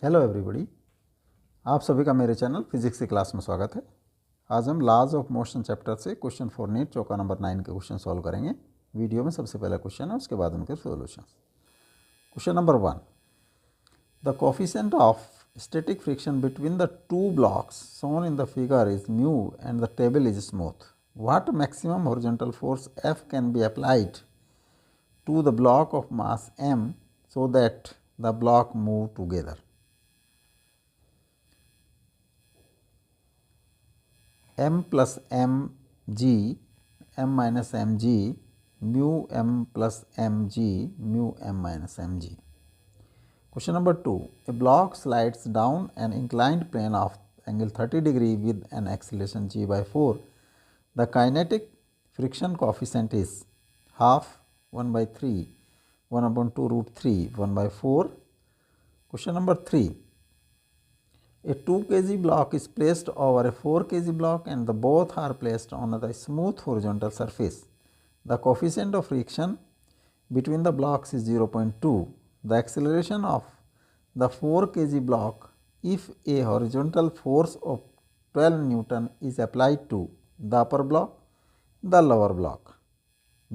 Hello everybody, आप सभी का मेरे चैनल फिजिक्स की क्लास में स्वागत है। आज हम लॉज ऑफ मोशन चैप्टर से क्वेश्चन 4 नीट चौका नंबर 9 के क्वेश्चन सॉल्व करेंगे। वीडियो में सबसे पहला क्वेश्चन है, उसके बाद उनके solution. Question number 1, the coefficient of static friction between the two blocks shown in the figure is mu and the table is smooth. What maximum horizontal force F can be applied to the block of mass m so that the block move together? m plus m g, m minus m g, mu m plus m g, mu m minus m g. Question number 2. A block slides down an inclined plane of angle 30 degree with an acceleration g by 4. The kinetic friction coefficient is half, 1 by 3, 1 upon 2 root 3, 1 by 4. Question number 3. A 2 kg block is placed over a 4 kg block and the both are placed on the smooth horizontal surface. The coefficient of friction between the blocks is 0.2. The acceleration of the 4 kg block, if a horizontal force of 12 Newton is applied to the upper block, the lower block.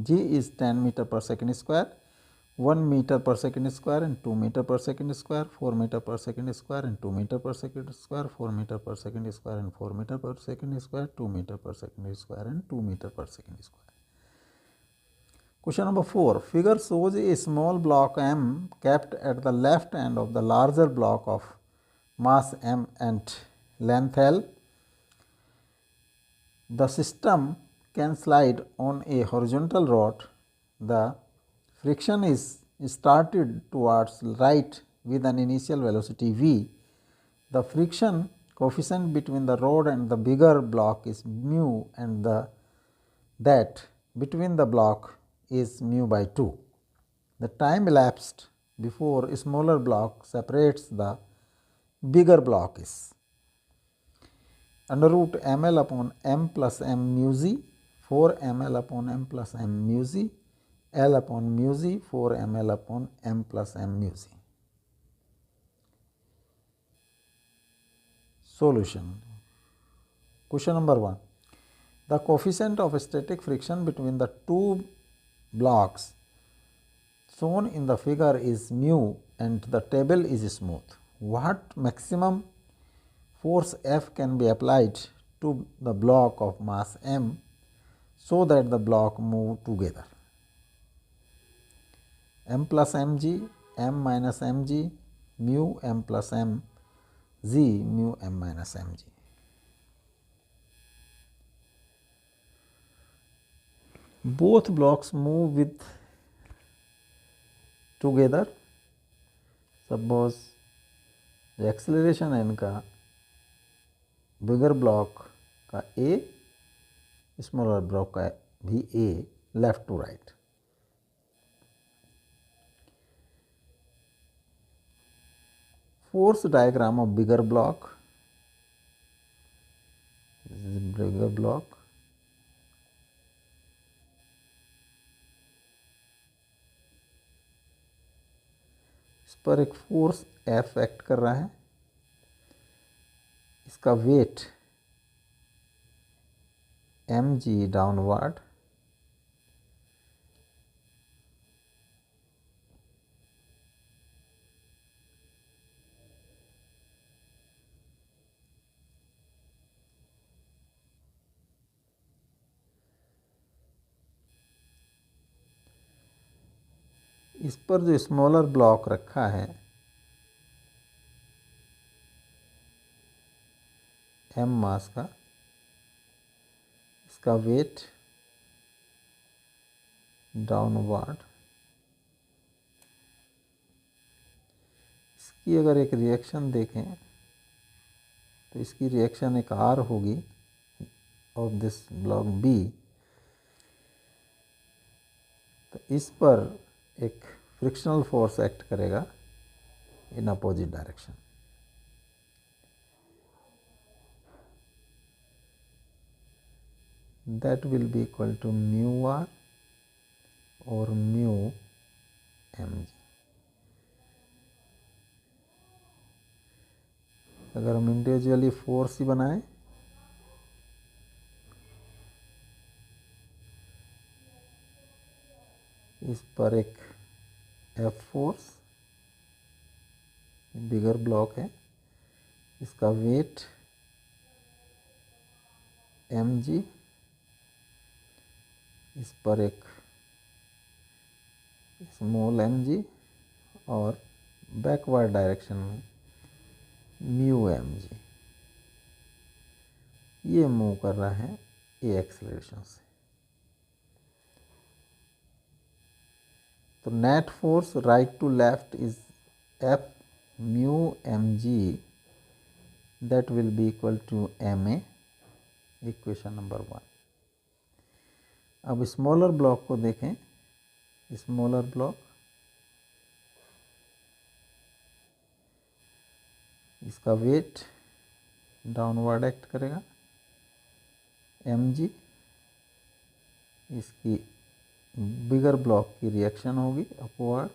G is 10 meter per second square, 1 meter per second square and 2 meter per second square, 4 meter per second square and 2 meter per second square, 4 meter per second square and 4 meter per second square, 2 meter per second square and 2 meter per second square. Question number 4. Figure shows a small block M kept at the left end of the larger block of mass M and length L. The system can slide on a horizontal rod. The friction is started towards right with an initial velocity v. The friction coefficient between the rod and the bigger block is mu and that between the block is mu by 2. The time elapsed before a smaller block separates the bigger block is under root ml upon m plus m mu z, 4 ml upon m plus m mu z, L upon mu z, 4 ml upon m plus m mu z. Solution. Question number 1. The coefficient of static friction between the two blocks shown in the figure is mu and the table is smooth. What maximum force F can be applied to the block of mass m so that the block move together? M plus mg, m minus mg, mu m plus m z, mu m minus mg. Both blocks move with together. Suppose the acceleration n का bigger block का a, smaller block का भी a, left to right. Force diagram of bigger block. This is bigger block. इस पर एक force F act कर रहा है. इसका वेट mg डाउनवर्ड, इस पर जो स्मॉलर ब्लॉक रखा है m मास का, इसका वेट डाउनवर्ड. इसकी अगर एक रिएक्शन देखें तो इसकी रिएक्शन एक R होगी ऑफ दिस ब्लॉक B. तो इस पर एक फ्रिक्शनल फोर्स एक्ट करेगा in opposite direction. That will be equal to mu R or mu mg. अगर हम इंडिविजुअली फोर्स ही बनाए, इस पर एक एफ फोर्स, बिगर ब्लॉक है, इसका वेट एम जी, इस पर एक स्मॉल एम जी और बैकवर्ड डायरेक्शन में म्यू एम जी, ये मूव कर रहा है ए एक्सेलरेशन से। तो net force right to left is F mu M G, that will be equal to M A, equation number 1। अब स्मॉलर ब्लॉक को देखें, स्मॉलर ब्लॉक, इसका वेट डाउनवर्ड एक्ट करेगा एम जी, इसकी बिगर ब्लॉक की reaction होगी upward,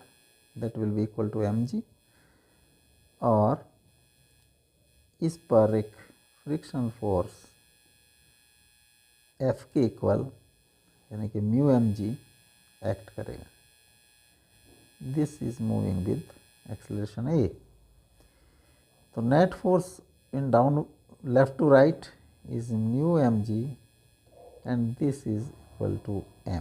that will be equal to M G, और इस पर एक फ्रिक्शन फोर्स एफ के इक्वल यानी कि म्यू एम जी एक्ट करेगा। This is moving with acceleration A. तो net force in down left to right is mu mg and this is equal to ma.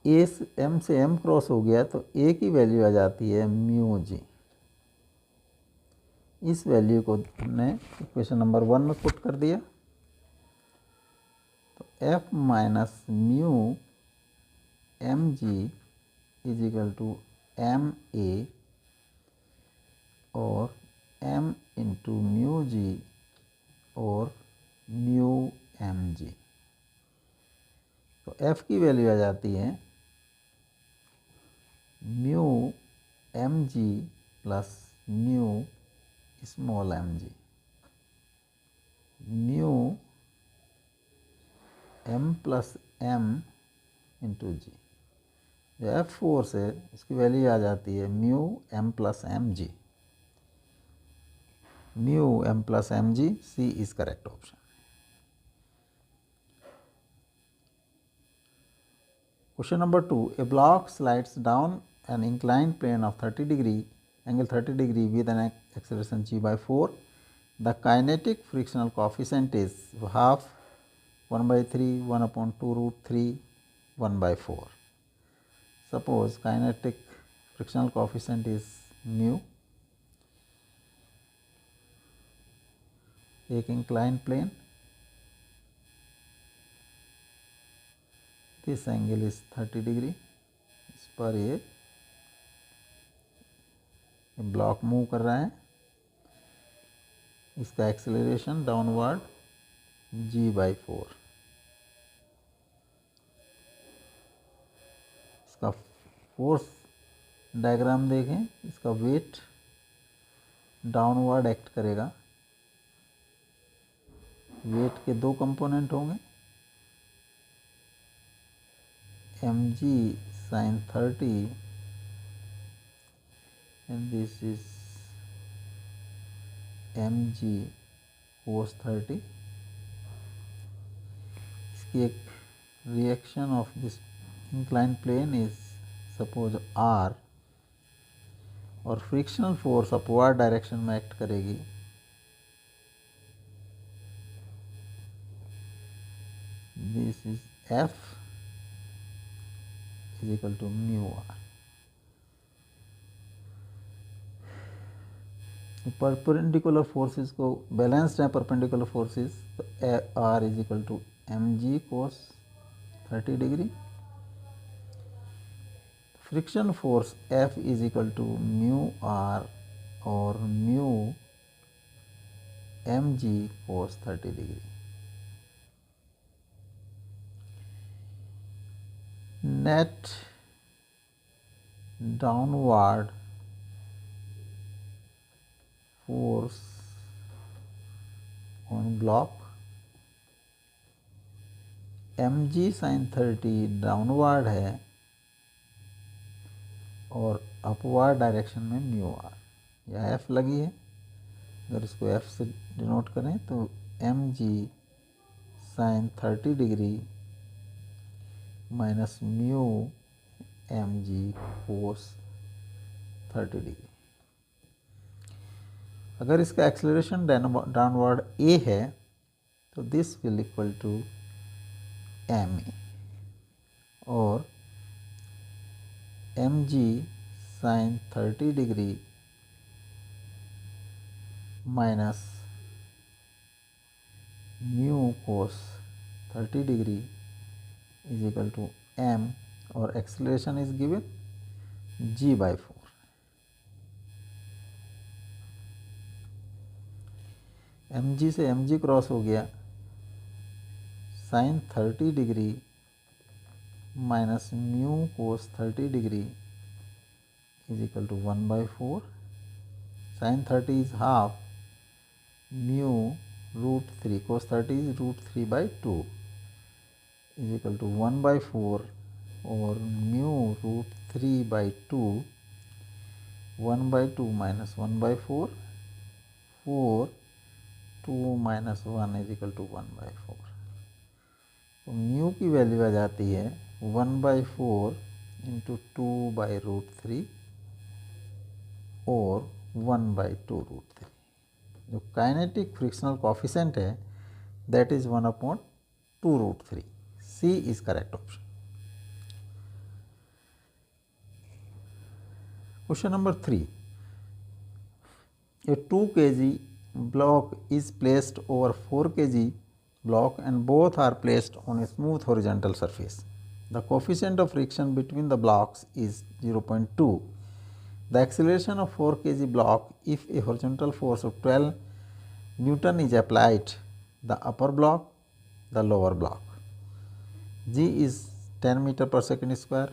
A M से M cross हो गया तो ए की value आ जाती है म्यू जी। इस वैल्यू को हमने इक्वेशन नंबर 1 में पुट कर दिया, तो F minus mu M G is equal to M A और एम इंटू म्यू जी और म्यू एम जी। तो एफ की वैल्यू आ जाती है mu M G plus mu small M G, mu M plus M into G. जो F force है इसकी वैल्यू आ जाती है mu M plus M G, mu M plus M G, C is correct option. Question number 2, a block slides down an inclined plane of 30 degree, angle 30 degree with an acceleration g by 4. The kinetic frictional coefficient is half, 1 by 3, 1 upon 2 root 3, 1 by 4. Suppose kinetic frictional coefficient is mu, एक inclined plane, this angle is 30 degree, इस पर ये block move कर रहा है, इसका acceleration downward g by 4, इसका force diagram देखें, इसका वेट डाउनवर्ड एक्ट करेगा, वेट के दो कंपोनेंट होंगे, M G sine 30 and this is M G cos 30। इसकी एक reaction of this incline plane is suppose R और फ्रिक्शनल फोर्स अपवर्ड डायरेक्शन में एक्ट करेगी, this is F is equal to mu R. Perpendicular forces को balanced है, perpendicular forces, तो R is equal to M G cos 30 degree, friction force F is equal to mu R और mu M G cos 30 degree. Net downward force on block mg sin 30 downward है और upward direction में mu R, या f लगी है, अगर इसको f से डिनोट करें तो mg sin 30 degree minus mu mg cos 30 degree. अगर इसका एक्सेलरेशन डाउनवर्ड a है तो this will equal to ma और mg sin 30 degree minus mu cos 30 degree is equal to m और acceleration is given g/4। mg से mg cross हो गया, sine 30 degree minus mu cos 30 degree is equal to 1/4। Sine 30 is half, mu √3 cos 30 is √3/2 is equal to 1/4 और mu √3/2, 1/2 minus 1/4, 4, 2 minus 1 is equal to 1/4। तो mu की value आ जाती है 1/4 into 2/√3 और 1/2√3। जो काइनेटिक फ्रिक्शनल कोफिशिएंट है that is 1/2√3। C is correct option. Question number 3, a 2 kg block is placed over 4 kg block and both are placed on a smooth horizontal surface. The coefficient of friction between the blocks is 0.2. The acceleration of 4 kg block, if a horizontal force of 12 Newton is applied, the upper block, the lower block. G is 10 meter per second square.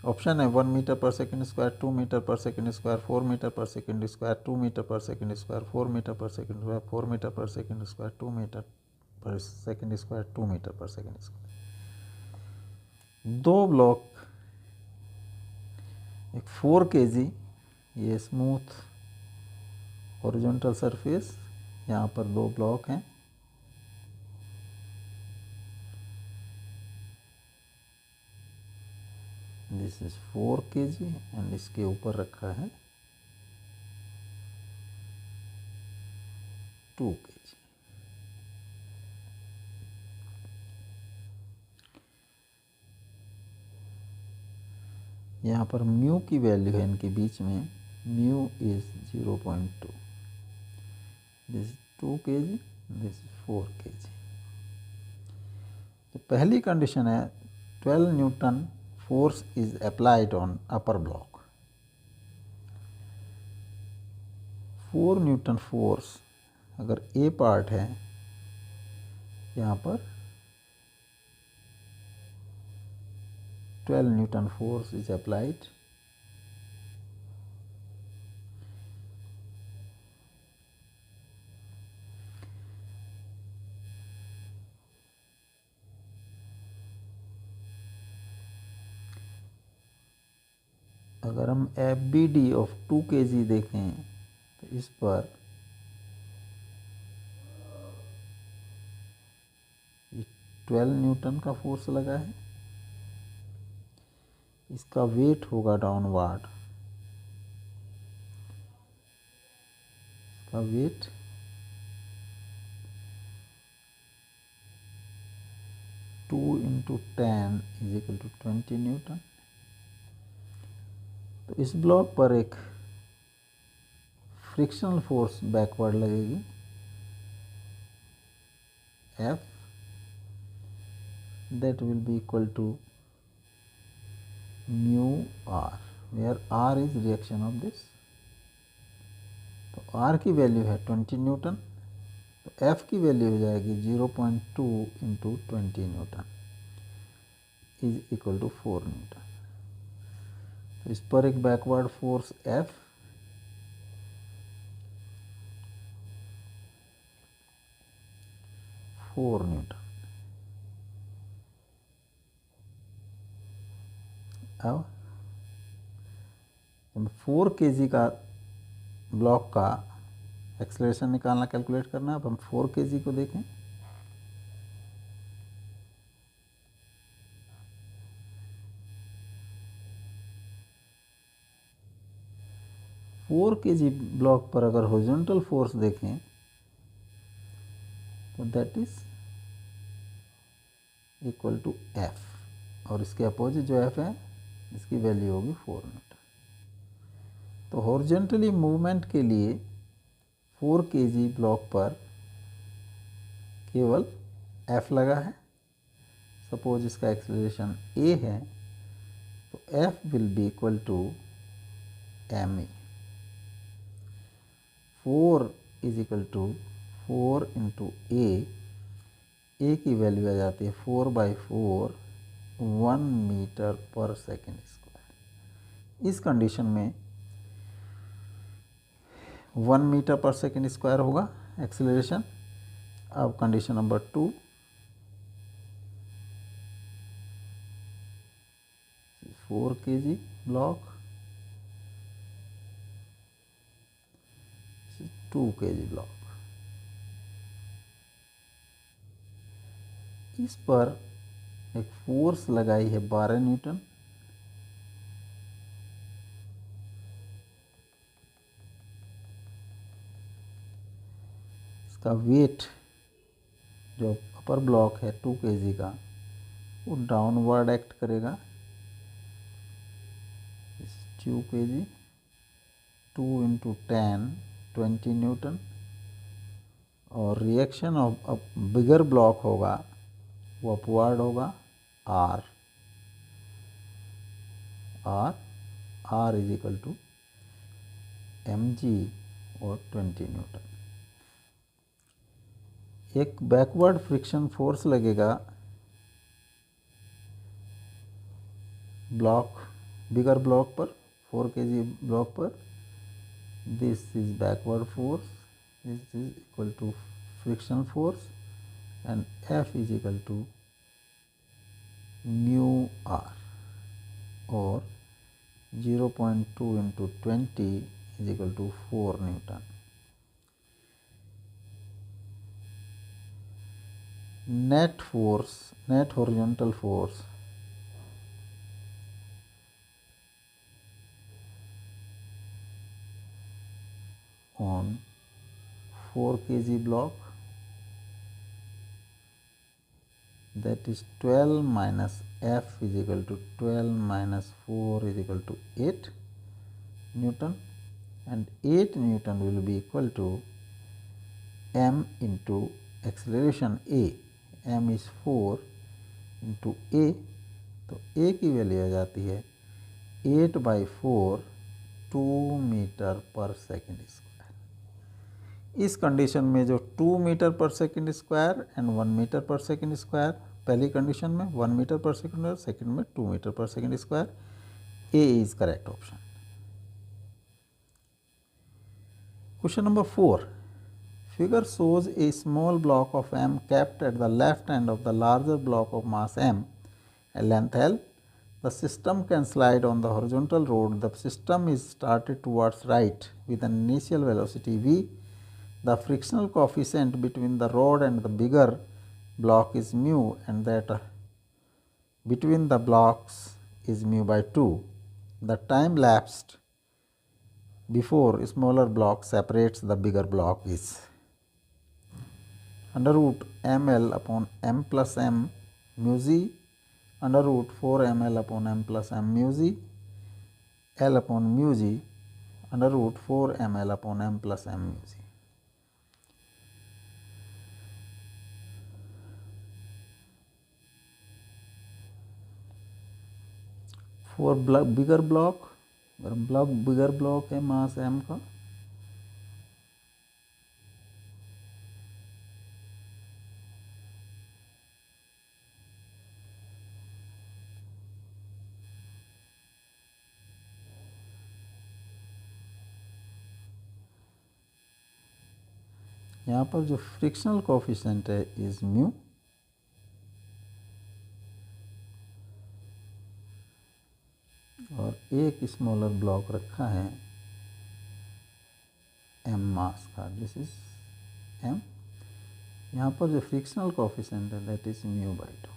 Option है 1 meter per second square, 2 meter per second square, 4 meter per second square, 2 meter per second square, 4 meter per second square, 4 meter per second square, 2 meter per second square, 2 meter per second square। दो block, एक 4 kg, ये smooth horizontal surface, यहाँ पर दो block हैं, this is 4 kg and इसके ऊपर रखा है 2 kg। यहाँ पर म्यू की वैल्यू है इनके बीच में, mu is 0.2, this 2 kg, this 4 kg। तो पहली कंडीशन है 12 Newton force is applied on upper block. 4 Newton force अगर ए पार्ट है, यहाँ पर 12 न्यूटन फोर्स इज अप्लाइड, अगर हम FBD ऑफ 2 kg देखें तो इस पर 12 न्यूटन का फोर्स लगा है, इसका वेट होगा डाउनवर्ड, इसका weight 2 × 10 is equal to 20 newton. तो इस ब्लॉक पर एक फ्रिक्शनल फोर्स बैकवर्ड लगेगी F, that will be equal to mu R, where R is reaction of this। तो R की वैल्यू है 20 न्यूटन, तो F की वैल्यू हो जाएगी 0.2 × 20 newton is equal to 4 newton. तो इस पर एक backward force F, four newton. अब जब 4 kg का ब्लॉक का एक्सेलरेशन निकालना, कैलकुलेट करना, अब हम 4 kg को देखें। फोर kg ब्लॉक पर अगर हॉरिजॉन्टल फोर्स देखें तो that is equal to F, और इसके अपोजिट जो एफ है इसकी वैल्यू होगी 4 न्यूटन। तो हॉरिजॉन्टली मूवमेंट के लिए 4 kg ब्लॉक पर केवल एफ लगा है। सपोज इसका एक्सेलरेशन ए है तो F will be equal to M A. 4 is equal to 4 into A की वैल्यू आ जाती है 4/4 1 मीटर पर सेकेंड स्क्वायर। इस कंडीशन में 1 मीटर पर सेकेंड स्क्वायर होगा एक्सेलरेशन। अब condition number 2, 4 kg block, 2 kg block, इस पर एक फोर्स लगाई है 12 न्यूटन। इसका वेट जो अपर ब्लॉक है 2 kg का वो डाउनवर्ड एक्ट करेगा। 2 kg, 2 इंटू 10 20 न्यूटन, और रिएक्शन ऑफ बिगर ब्लॉक होगा वो अपवर्ड होगा R. R is equal to M G और 20 न्यूटन। एक बैकवर्ड फ्रिक्शन फोर्स लगेगा ब्लॉक, बिगर ब्लॉक पर, 4 kg ब्लॉक पर। This is backward force, this is equal to friction force, and F is equal to mu R, और 0.2 into 20 is equal to 4 newton. Net force, net horizontal force on 4 kg block, that is 12 minus F is equal to 12 minus 4 is equal to 8 Newton, and 8 Newton will be equal to m into acceleration A. m is 4 into A, तो A की value आ जाती है 8/4 2 metre पर second square. इस condition में जो 2 metre पर सेकेंड स्क्वायर एंड 1 मीटर पर सेकेंड स्क्वायर, पहली कंडीशन में 1 मीटर पर सेकेंड स्क्वायर, सेकेंड में 2 मीटर पर second square, A is correct option. Question number 4, figure shows a small block of M kept at the left end of the larger block of mass M and length L. The system can slide on the horizontal road. The system is started towards right with an initial velocity v. The frictional coefficient between the rod and the bigger block is mu, and that between the blocks is mu by 2. The time lapsed before smaller block separates the bigger block is under root ml upon m plus m mu z, under root 4 ml upon m plus m mu z, l upon mu g, under root 4 ml upon m plus m mu z. For bigger block, bigger block है मास m का, यहाँ पर जो frictional coefficient है is mu, एक smaller block रखा है m मास का, दिस इज m। यहाँ पर जो फ्रिक्शनल कोफिशिएंट है दैट इज μ/2।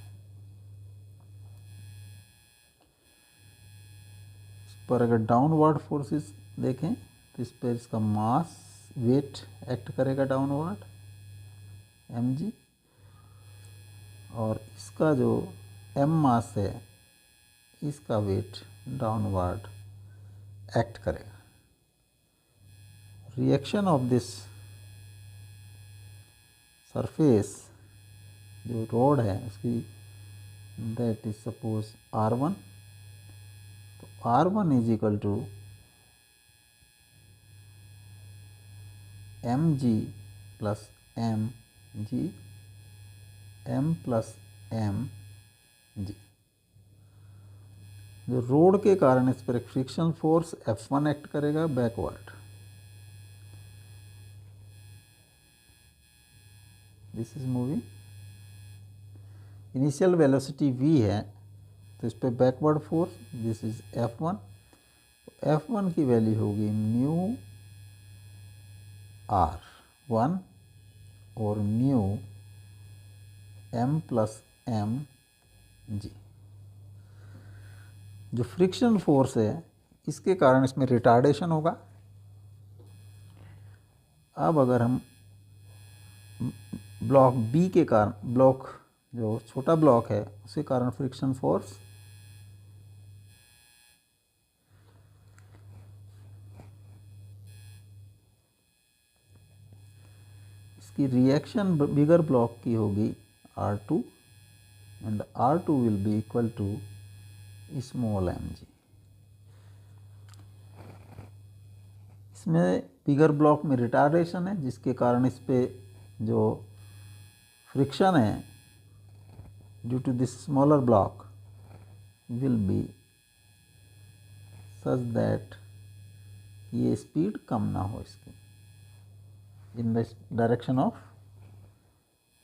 इस पर अगर डाउनवर्ड फोर्सेस देखें तो इस पर इसका मास वेट एक्ट करेगा डाउनवर्ड mg, और इसका जो m मास है इसका वेट डाउनवर्ड एक्ट करेगा। रिएक्शन ऑफ दिस सरफेस जो रोड है उसकी दैट इज सपोज R1, तो R1 is equal to mg plus mg, m plus mg। जो रोड के कारण इस पर एक फ्रिक्शन फोर्स F1 एक्ट करेगा backward, this is moving. Initial velocity v है तो इस पर backward force this is F1। F1 की वैल्यू होगी म्यू R1 और म्यू m प्लस mg। जो फ्रिक्शन फोर्स है इसके कारण इसमें रिटार्डेशन होगा। अब अगर हम ब्लॉक बी के कारण, ब्लॉक जो छोटा ब्लॉक है उसके कारण फ्रिक्शन फोर्स, इसकी रिएक्शन बिगर ब्लॉक की होगी R2 and R2 will be equal to small mg। इसमें बिगर ब्लॉक में रिटार्डेशन है जिसके कारण इस पे जो फ्रिक्शन है due to this smaller block will be such that ये स्पीड कम ना हो इसकी in the direction of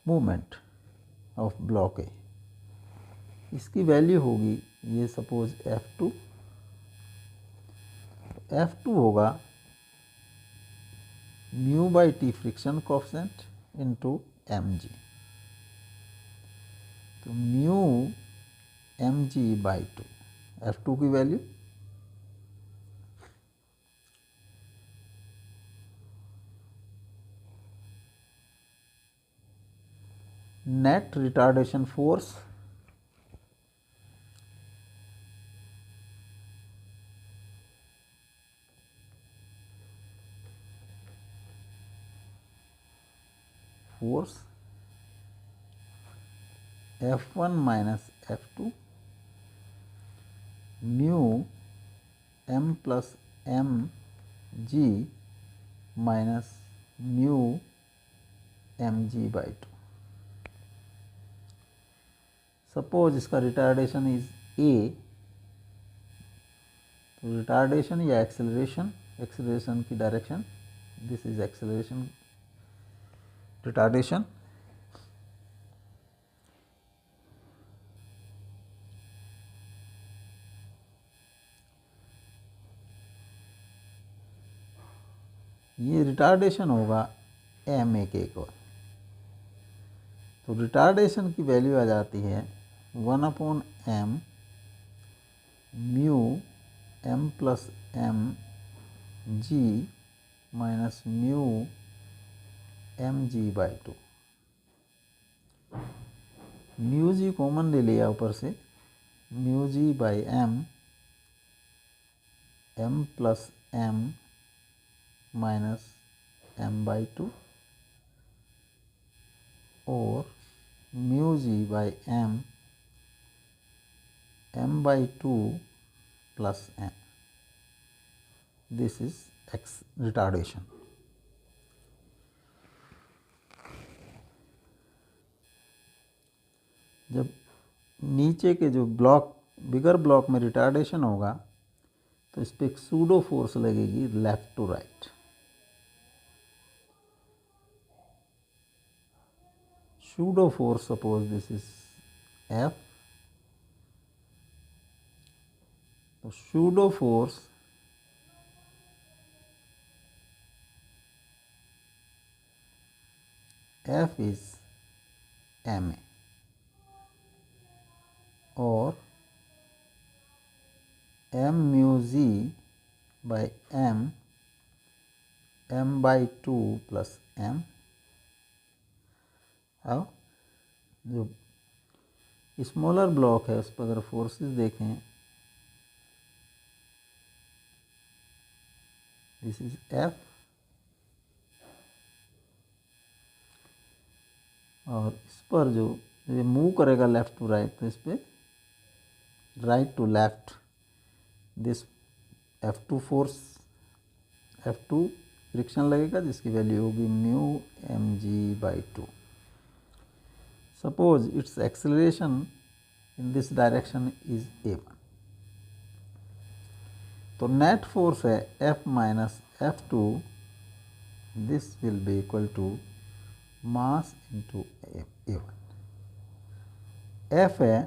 movement of block A. इसकी वैल्यू होगी ये सपोज F2, F2 होगा mu by T friction coefficient into mg, तो म्यू mg/2 F2 की value. Net retardation force F1 minus F2 mu m plus mg minus mu mg/2। Suppose इसका retardation is a, तो retardation या acceleration, acceleration की direction this is acceleration retardation, ये retardation होगा ma के equal. तो retardation की वैल्यू आ जाती है 1/m mu m plus mg minus mu mg/2। Mu G common ले लिया ऊपर से, mu G by m plus m minus m/2 और mu G by m/2 plus m, this is X retardation. जब नीचे के जो ब्लॉक बिगर ब्लॉक में रिटार्डेशन होगा तो इस पर एक सूडो फोर्स लगेगी left to right. Pseudo force suppose this is F, तो pseudo force F is ma और m mu g by m by 2 plus m। अब जो स्मॉलर ब्लॉक है उस पर अगर फोर्सेस देखें, दिस इज F और इस पर जो ये मूव करेगा लेफ़्ट टू राइट, तो इस पर right to left this F2 force, F2 friction लगेगा जिसकी वैल्यू होगी mu mg/2। Suppose it's acceleration in this direction is a1। तो नेट फोर्स है F minus F2, this will be equal to mass into a1। F है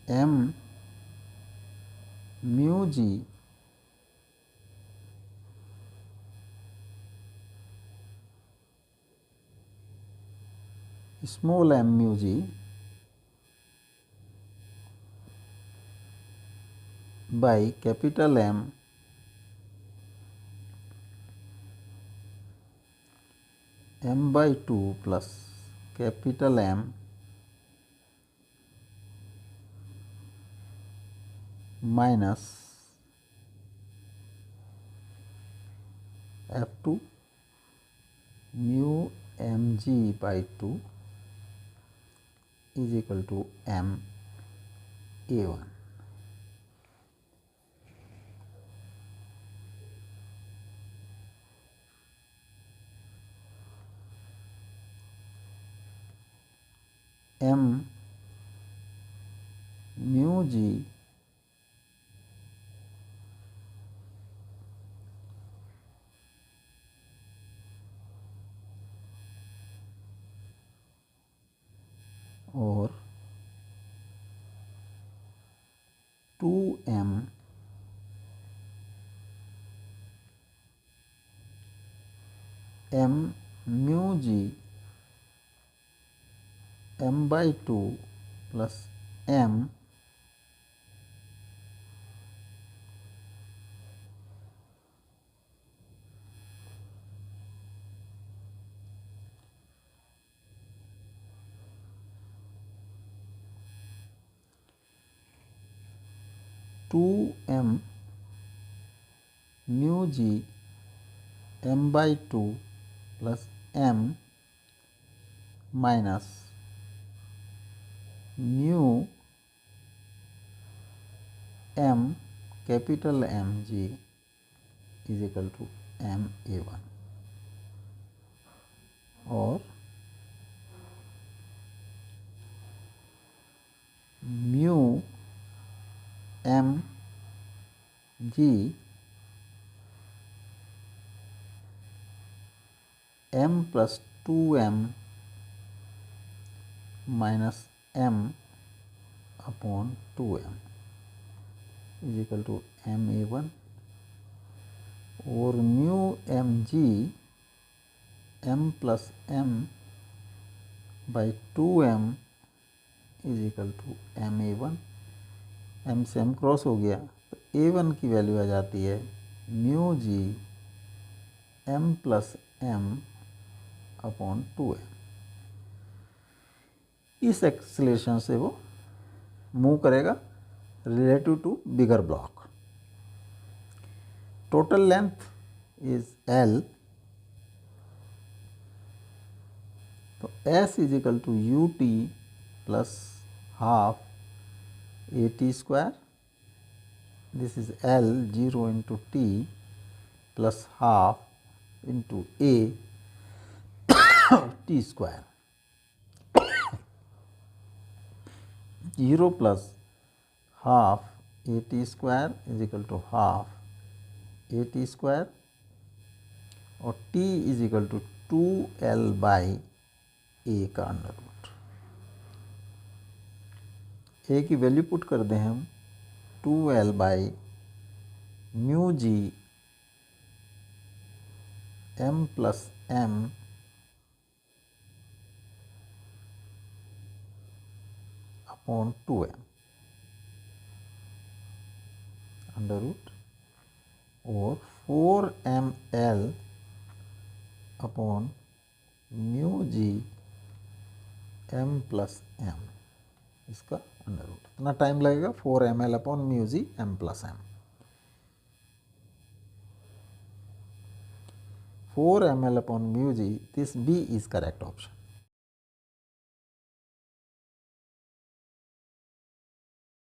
m mu G small m mu G by capital m/2 plus capital M minus F2 mu mg/2 is equal to m a1। m mu G और 2m m mu g m/2 plus m two m mu g m/2 plus m minus mu m capital M g is equal to m a1 और mu m g m plus 2m minus m upon 2m is equal to m a1 और mu m g m plus m by 2m is equal to m a1। m से m cross हो गया तो a1 की value आ जाती है mu g m plus m upon 2m। इस एक्सेलरेशन से वो मूव करेगा relative to bigger block. Total length is L, तो S is equal to u t plus half a t square, this is L 0 into t plus half into a t square. 0 plus half a t square is equal to half a t square और t is equal to 2l by a का under root. a की वैल्यू put कर दें हम 2l by mu g m plus m upon 2m under root और 4ml upon mu g m plus m इसका under root. कितना time लगेगा? 4ml upon mu g m plus m. 4ml upon mu g, this B is correct option.